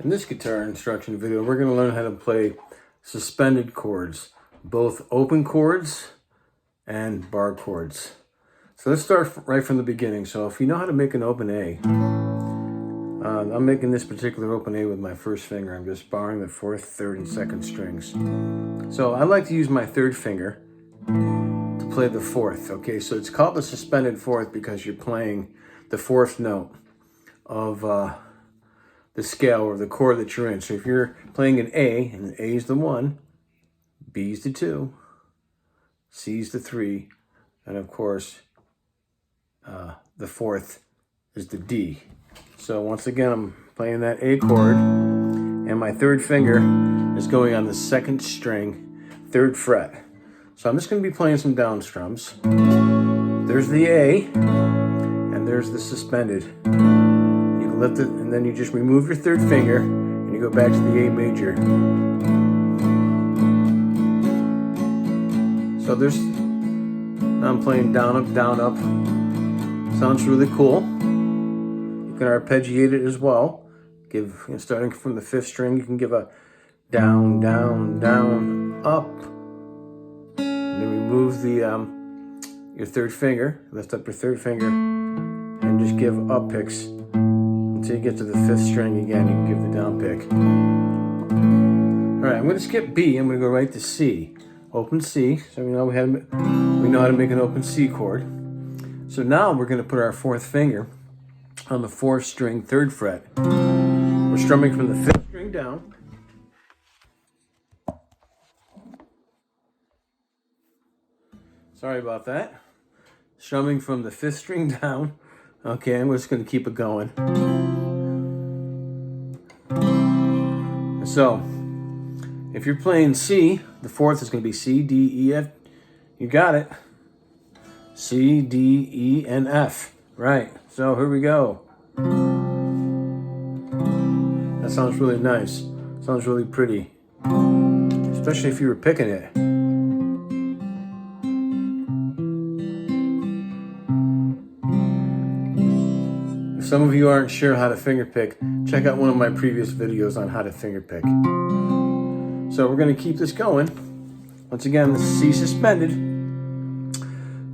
In this guitar instruction video, we're going to learn how to play suspended chords, both open chords and bar chords. So let's start right from the beginning. So if you know how to make an open A, I'm making this particular open A with my first finger. I'm just barring the fourth, third, and second strings. So I like to use my third finger to play the fourth. Okay, so it's called the suspended fourth because you're playing the fourth note of the scale or the chord that you're in. So if you're playing an A, and A is the 1, B is the 2, C is the 3, and of course the fourth is the D. So once again, I'm playing that A chord, and my third finger is going on the second string, 3rd fret. So I'm just going to be playing some down strums. There's the A, and there's the suspended. You can lift it, and then you just remove your third finger, and you go back to the A major. So now I'm playing down, up, down, up. Sounds really cool. You can arpeggiate it as well. Starting from the 5th string, you can give a down, down, down, up. And then remove your third finger, lift up your third finger, and just give up picks until you get to the 5th string again. You can give the down pick. All right, I'm going to skip B. I'm going to go right to C. Open C. So we know how to make an open C chord. So now we're going to put our 4th finger on the 4th string, 3rd fret. We're strumming from the 5th string down. Sorry about that. Strumming from the 5th string down. Okay, I'm just going to keep it going. So, if you're playing C, the 4th is going to be C, D, E, F. You got it. C, D, E, and F. Right. So here we go. That sounds really nice. Sounds really pretty. Especially if you were picking it. If some of you aren't sure how to finger pick, check out one of my previous videos on how to finger pick. So we're going to keep this going. Once again, the C suspended.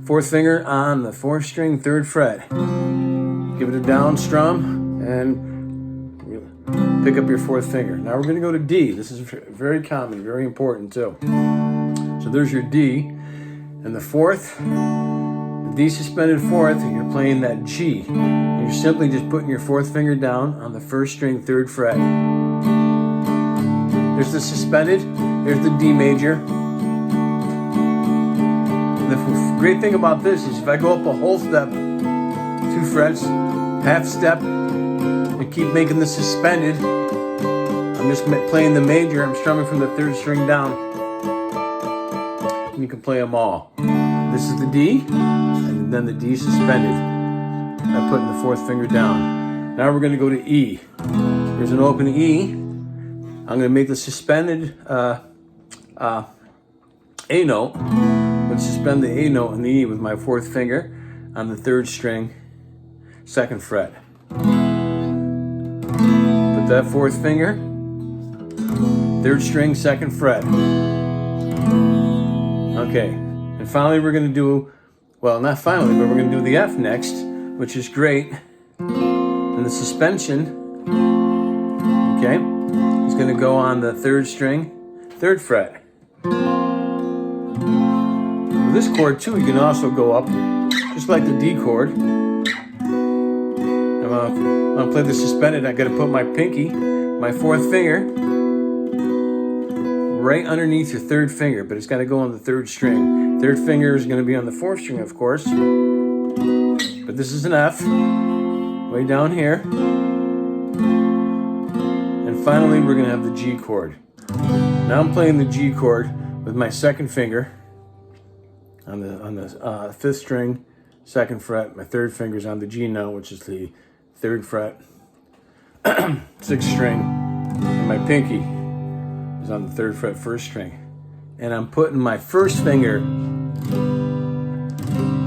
4th finger on the 4th string, 3rd fret. Give it a down strum and pick up your 4th finger. Now we're going to go to D. This is very common, very important too. So there's your D. And the 4th, the D suspended 4th, you're playing that G. And you're simply just putting your 4th finger down on the 1st string, 3rd fret. There's the suspended, there's the D major. The great thing about this is if I go up a whole step, 2 frets, half step, and keep making the suspended, I'm just playing the major, I'm strumming from the 3rd string down. And you can play them all. This is the D, and then the D suspended. I'm putting the 4th finger down. Now we're going to go to E. There's an open E. I'm going to make the suspended A note. I'm going to suspend the A note and the E with my 4th finger on the 3rd string, 2nd fret. Put that 4th finger, 3rd string, 2nd fret. Okay, and finally we're going to do, well, not finally, but we're going to do the F next, which is great. And the suspension, okay, is going to go on the 3rd string, 3rd fret. With this chord too, you can also go up, just like the D chord. I'm going to play the suspended. I got to put my pinky, my 4th finger, right underneath your 3rd finger, but it's got to go on the 3rd string. 3rd finger is going to be on the 4th string, of course. But this is an F, way down here. And finally, we're going to have the G chord. Now I'm playing the G chord with my 2nd finger on the 5th string, 2nd fret. My 3rd finger's on the G note, which is the 3rd fret, 6th string, and my pinky is on the 3rd fret, 1st string. And I'm putting my 1st finger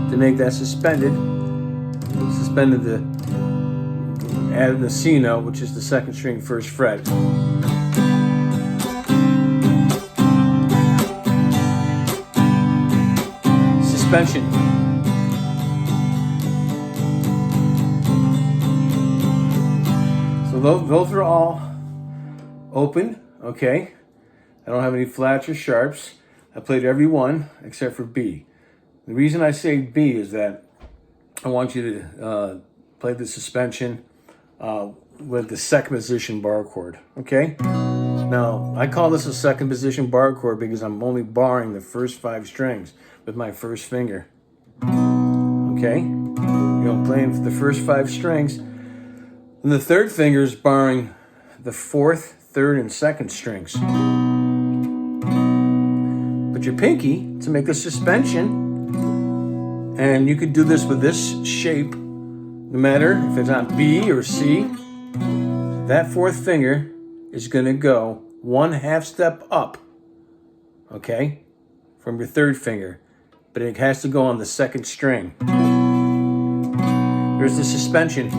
to make that suspended the adding the C note, which is the second string, first fret. Suspension. So those are all open, okay? I don't have any flats or sharps. I played every one except for B. The reason I say B is that I want you to play the suspension with the second position bar chord, okay? Now, I call this a second position bar chord because I'm only barring the first 5 strings with my first finger, okay? I'm playing the first 5 strings, and the third finger is barring the 4th, 3rd, and 2nd strings. Put your pinky to make a suspension, and you could do this with this shape, no matter if it's on B or C. That 4th finger is going to go 1/2 step up, okay, from your 3rd finger, but it has to go on the 2nd string. There's the suspension.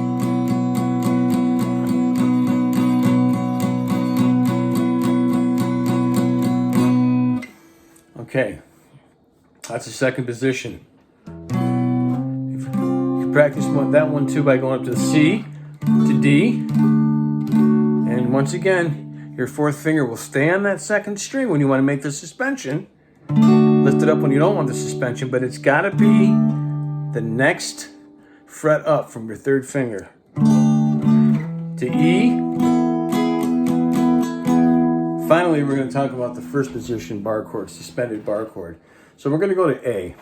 Okay, that's the second position. You can practice that one too by going up to C, to D, and once again, your 4th finger will stay on that 2nd string when you want to make the suspension. Lift it up when you don't want the suspension, but it's got to be the next fret up from your 3rd finger. To E. Finally, we're going to talk about the first position bar chord, suspended bar chord. So we're going to go to A.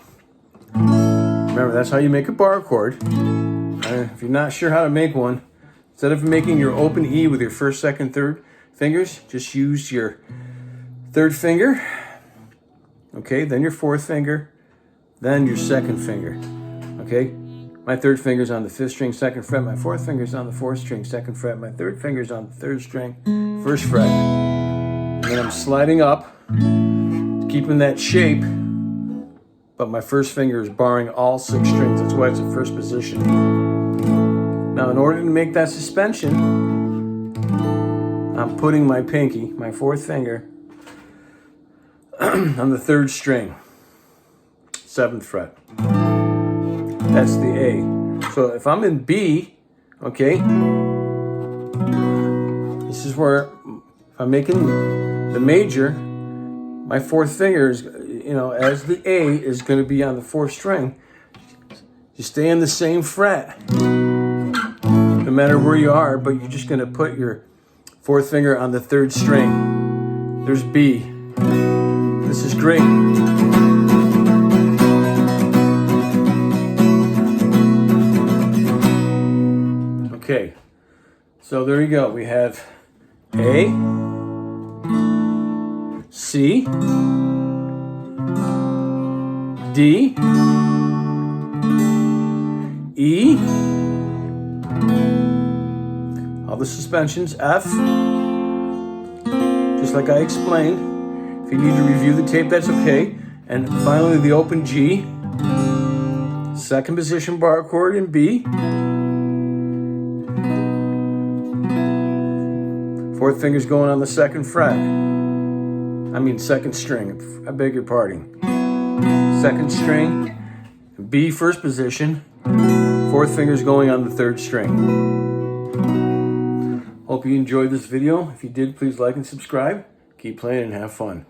Remember, that's how you make a bar chord. If you're not sure how to make one, instead of making your open E with your 1st, 2nd, 3rd fingers, just use your 3rd finger, okay, then your 4th finger, then your 2nd finger, okay? My 3rd finger's on the 5th string, 2nd fret, my 4th finger's on the 4th string, 2nd fret, my 3rd finger's on the 3rd string, 1st fret. And then I'm sliding up, keeping that shape, but my 1st finger is barring all 6 strings. That's why it's a first position. Now, in order to make that suspension, I'm putting my pinky, my 4th finger, on the 3rd string, 7th fret. That's the A. So if I'm in B, okay, this is where, if I'm making the major, my 4th finger is, as the A is going to be on the 4th string. You stay in the same fret, no matter where you are, but you're just going to put your 4th finger on the 3rd string. There's B. This is great. Okay, so there you go. We have A, C, D, E, all the suspensions, F, just like I explained. If you need to review the tape, that's okay. And finally, the open G, 2nd position bar chord in B, 4th finger's going on the 2nd fret. 2nd string, I beg your pardon. 2nd string, B 1st position, 4th finger's going on the 3rd string. Hope you enjoyed this video. If you did, please like and subscribe. Keep playing and have fun.